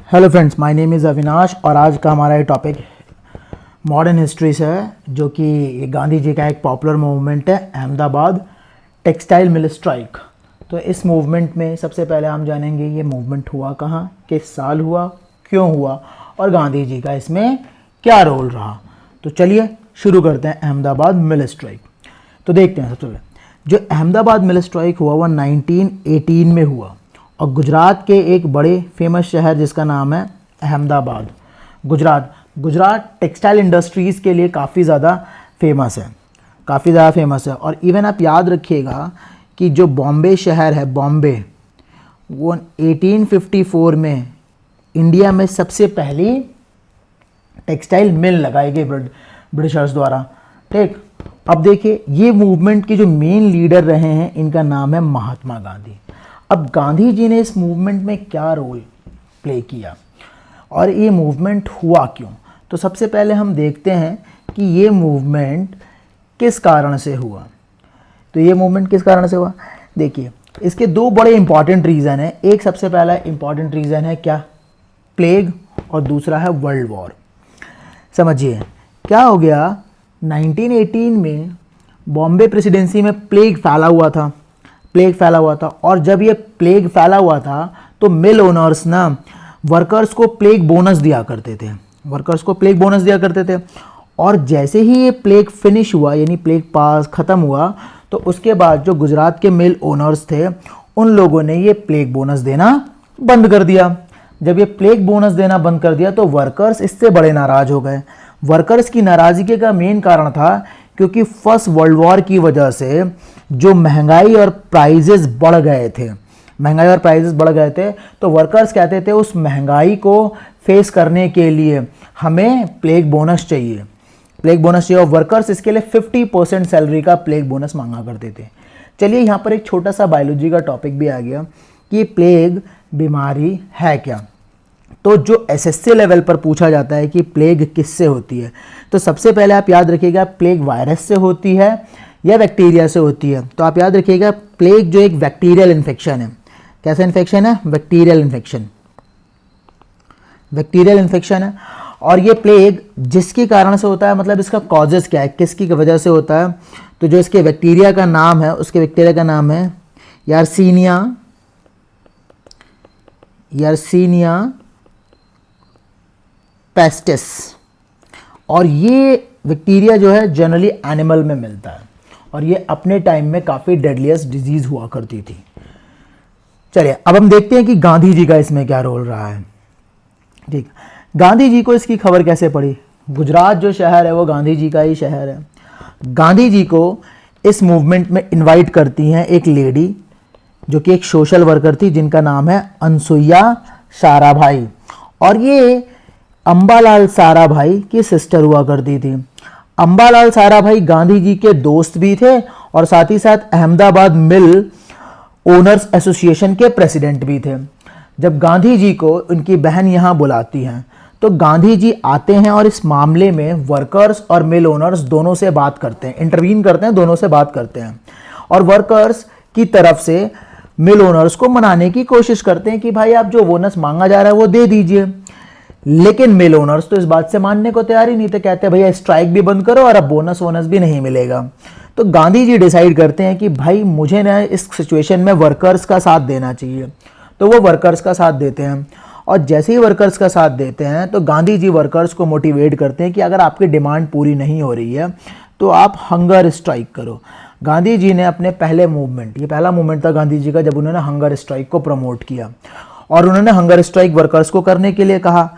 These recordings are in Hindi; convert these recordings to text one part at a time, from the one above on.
Hello friends, my name is Avinash और आज का हमारा ये टॉपिक मॉडर्न हिस्ट्री से है, जो कि गांधी जी का एक पॉपुलर मूवमेंट है, अहमदाबाद टेक्सटाइल मिल स्ट्राइक। तो इस मूवमेंट में सबसे पहले हम जानेंगे ये मूवमेंट हुआ कहाँ, किस साल हुआ, क्यों हुआ और गांधी जी का इसमें क्या रोल रहा। तो चलिए शुरू करते हैं अहमदाबाद मिल स्ट्राइक। तो देखते हैं सबसे पहले जो अहमदाबाद मिल स्ट्राइक हुआ वह 1918 में हुआ और गुजरात के एक बड़े फेमस शहर जिसका नाम है अहमदाबाद। गुजरात टेक्सटाइल इंडस्ट्रीज़ के लिए काफ़ी ज़्यादा फेमस है, और इवन आप याद रखिएगा कि जो बॉम्बे शहर है, बॉम्बे, वो 1854 में इंडिया में सबसे पहली टेक्सटाइल मिल लगाई गई ब्रिटिशर्स द्वारा। ठीक, अब देखिए ये मूवमेंट के जो मेन लीडर रहे हैं इनका नाम है महात्मा गांधी। अब गांधी जी ने इस मूवमेंट में क्या रोल प्ले किया और ये मूवमेंट हुआ क्यों, तो सबसे पहले हम देखते हैं कि ये मूवमेंट किस कारण से हुआ। तो ये मूवमेंट किस कारण से हुआ, देखिए इसके दो बड़े इंपॉर्टेंट रीज़न हैं। एक सबसे पहला इंपॉर्टेंट रीज़न है क्या, प्लेग, और दूसरा है वर्ल्ड वॉर। समझिए क्या हो गया, 1918 में बॉम्बे प्रेसिडेंसी में प्लेग फैला हुआ था और जब ये प्लेग फैला हुआ था तो मिल ओनर्स ना वर्कर्स को प्लेग बोनस दिया करते थे। और जैसे ही ये प्लेग फिनिश हुआ, यानी प्लेग पास ख़त्म हुआ, तो उसके बाद जो गुजरात के मिल ओनर्स थे उन लोगों ने ये प्लेग बोनस देना बंद कर दिया। जब ये प्लेग बोनस देना बंद कर दिया तो वर्कर्स इससे बड़े नाराज़ हो गए। वर्कर्स की नाराज़गी का मेन कारण था क्योंकि फर्स्ट वर्ल्ड वॉर की वजह से जो महंगाई और प्राइजेस बढ़ गए थे, तो वर्कर्स कहते थे उस महंगाई को फेस करने के लिए हमें प्लेग बोनस चाहिए और वर्कर्स इसके लिए 50% सैलरी का प्लेग बोनस मांगा करते थे। चलिए यहाँ पर एक छोटा सा बायोलॉजी का टॉपिक भी आ गया कि प्लेग बीमारी है क्या। तो जो एसएससी लेवल पर पूछा जाता है कि प्लेग किससे होती है, तो सबसे पहले आप याद रखिएगा प्लेग वायरस से होती है या बैक्टीरिया से होती है। तो आप याद रखिएगा प्लेग जो एक बैक्टीरियल इन्फेक्शन है। कैसा इन्फेक्शन है, बैक्टीरियल इन्फेक्शन है। और ये प्लेग जिसके कारण से होता है, मतलब इसका कॉजेस क्या है, किसकी वजह से होता है, तो जो इसके बैक्टीरिया का नाम है, उसके बैक्टीरिया का नाम है यार्सीनिया पेस्टिस। और ये बैक्टीरिया जो है जनरली एनिमल में मिलता है और ये अपने टाइम में काफ़ी डेडलीस्ट डिजीज हुआ करती थी। चलिए अब हम देखते हैं कि गांधी जी का इसमें क्या रोल रहा है। ठीक, गांधी जी को इसकी खबर कैसे पड़ी। गुजरात जो शहर है वो गांधी जी का ही शहर है। गांधी जी को इस मूवमेंट में इनवाइट करती हैं एक लेडी जो कि एक सोशल वर्कर थी जिनका नाम है अनसुईया साराभाई, और ये अंबालाल साराभाई की सिस्टर हुआ करती थी। अंबालाल साराभाई गांधी जी के दोस्त भी थे और साथ ही साथ अहमदाबाद मिल ओनर्स एसोसिएशन के प्रेसिडेंट भी थे। जब गांधी जी को उनकी बहन यहाँ बुलाती हैं तो गांधी जी आते हैं और इस मामले में वर्कर्स और मिल ओनर्स दोनों से बात करते हैं, इंटरवीन करते हैं, दोनों से बात करते हैं और वर्कर्स की तरफ से मिल ओनर्स को मनाने की कोशिश करते हैं कि भाई आप जो बोनस मांगा जा रहा है वो दे दीजिए। लेकिन मिल ओनर्स तो इस बात से मानने को तैयार ही नहीं थे, कहते हैं भैया स्ट्राइक भी बंद करो और अब बोनस भी नहीं मिलेगा। तो गांधी जी डिसाइड करते हैं कि भाई मुझे ना इस सिचुएशन में वर्कर्स का साथ देना चाहिए, तो वो वर्कर्स का साथ देते हैं। और जैसे ही वर्कर्स का साथ देते हैं तो गांधी जी वर्कर्स को मोटिवेट करते हैं कि अगर आपकी डिमांड पूरी नहीं हो रही है तो आप हंगर स्ट्राइक करो। गांधी जी ने अपने पहला मूवमेंट था गांधी जी का जब उन्होंने हंगर स्ट्राइक को प्रमोट किया और उन्होंने हंगर स्ट्राइक वर्कर्स को करने के लिए कहा।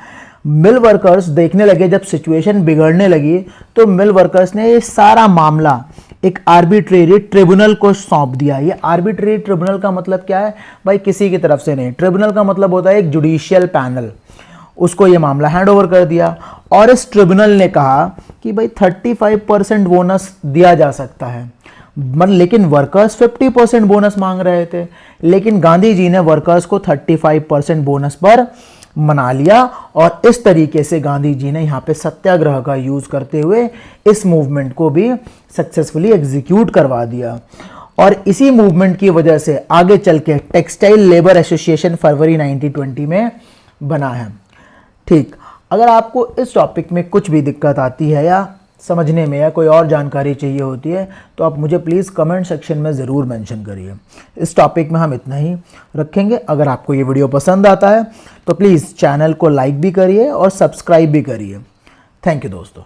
मिल वर्कर्स देखने लगे, जब सिचुएशन बिगड़ने लगी तो मिल वर्कर्स ने ये सारा मामला एक आर्बिट्रेरी ट्रिब्यूनल को सौंप दिया। ये आर्बिट्रेरी ट्रिब्यूनल का मतलब क्या है भाई, किसी की तरफ से नहीं, ट्रिब्यूनल का मतलब होता है एक जुडिशियल पैनल, उसको ये मामला हैंड ओवर कर दिया। और इस ट्रिब्यूनल ने कहा कि भाई 35% बोनस दिया जा सकता है, लेकिन वर्कर्स 50% बोनस मांग रहे थे। लेकिन गांधी जी ने वर्कर्स को 35% बोनस पर मना लिया और इस तरीके से गांधी जी ने यहाँ पे सत्याग्रह का यूज करते हुए इस मूवमेंट को भी सक्सेसफुली एग्जीक्यूट करवा दिया। और इसी मूवमेंट की वजह से आगे चल के टेक्सटाइल लेबर एसोसिएशन फरवरी 1920 में बना है। ठीक, अगर आपको इस टॉपिक में कुछ भी दिक्कत आती है या समझने में या कोई और जानकारी चाहिए होती है तो आप मुझे प्लीज़ कमेंट सेक्शन में ज़रूर मेंशन करिए। इस टॉपिक में हम इतना ही रखेंगे। अगर आपको ये वीडियो पसंद आता है तो प्लीज़ चैनल को लाइक भी करिए और सब्सक्राइब भी करिए। थैंक यू दोस्तों।